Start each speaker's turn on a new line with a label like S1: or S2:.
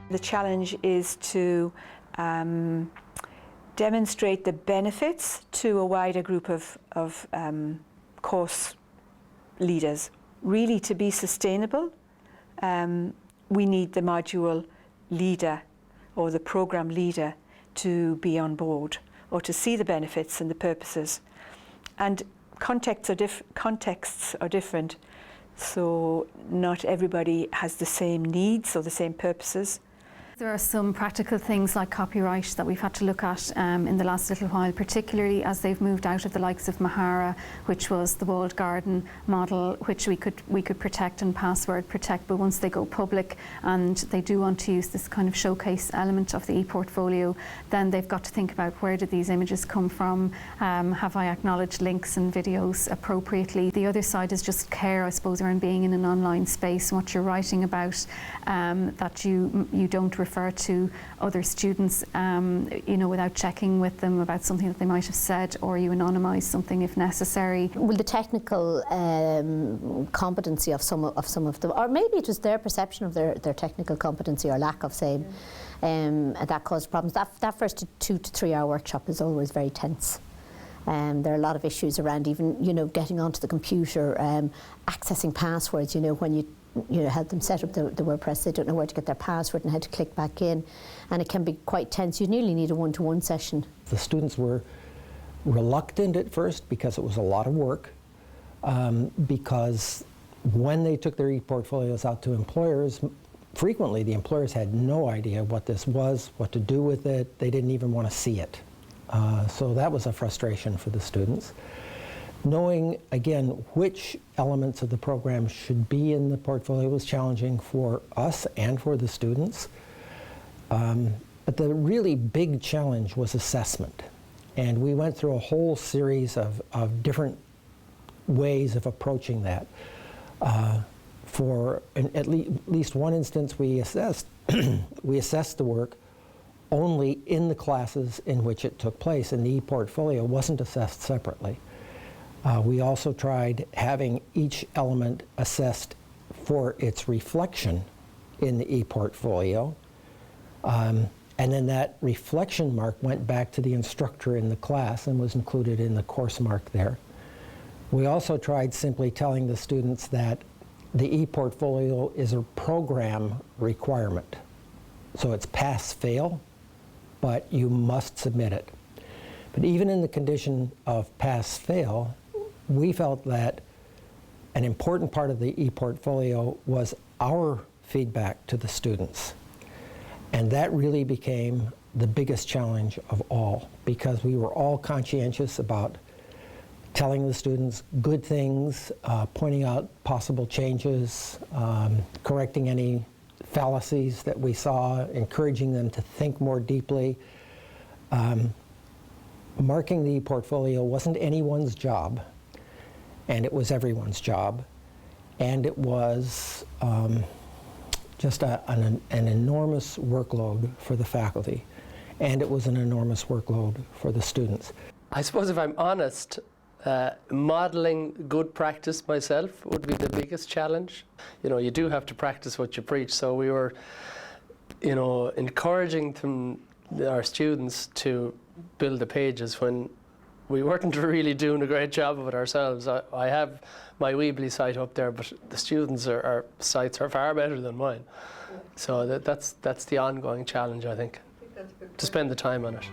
S1: The challenge is to demonstrate the benefits to a wider group of course leaders. Really, to be sustainable, we need the module leader or the program leader to be on board or to see the benefits and the purposes. And contexts are different, so not everybody has the same needs or the same purposes.
S2: There are some practical things like copyright that we've had to look at in the last little while, particularly as they've moved out of the likes of Mahara, which was the walled garden model, which we could protect and password protect, but once they go public and they do want to use this kind of showcase element of the ePortfolio, then they've got to think about where did these images come from, have I acknowledged links and videos appropriately. The other side is just care, I suppose, around being in an online space, what you're writing about, that you don't refer to other students, without checking with them about something that they might have said, or you anonymise something if necessary.
S3: Well, the technical competency of some of them, or maybe it was their perception of their technical competency or lack of same, that caused problems. That first 2 to 3 hour workshop is always very tense. There are a lot of issues around even, getting onto the computer, accessing passwords, when you help them set up the WordPress, they don't know where to get their password and how to click back in, and it can be quite tense. You nearly need a one-to-one session.
S4: The students were reluctant at first because it was a lot of work, because when they took their ePortfolios out to employers, frequently the employers had no idea what this was, what to do with it. They didn't even want to see it. So that was a frustration for the students. Knowing, again, which elements of the program should be in the portfolio was challenging for us and for the students. But the really big challenge was assessment. And we went through a whole series of different ways of approaching that. For at least one instance, we assessed the work only in the classes in which it took place, and the ePortfolio wasn't assessed separately. We also tried having each element assessed for its reflection in the ePortfolio, and then that reflection mark went back to the instructor in the class and was included in the course mark there. We also tried simply telling the students that the ePortfolio is a program requirement. So it's pass-fail, but you must submit it. But even in the condition of pass-fail, we felt that an important part of the ePortfolio was our feedback to the students. And that really became the biggest challenge of all, because we were all conscientious about telling the students good things, pointing out possible changes, correcting any fallacies that we saw, encouraging them to think more deeply. Marking the ePortfolio wasn't anyone's job, and it was everyone's job, and it was just an enormous workload for the faculty, and it was an enormous workload for the students.
S5: I suppose if I'm honest, modeling good practice myself would be the biggest challenge. You do have to practice what you preach, so we were, encouraging our students to build the pages when we weren't really doing a great job of it ourselves. I have my Weebly site up there, but the students' sites are far better than mine. So that's the ongoing challenge, I think, to spend the time on it.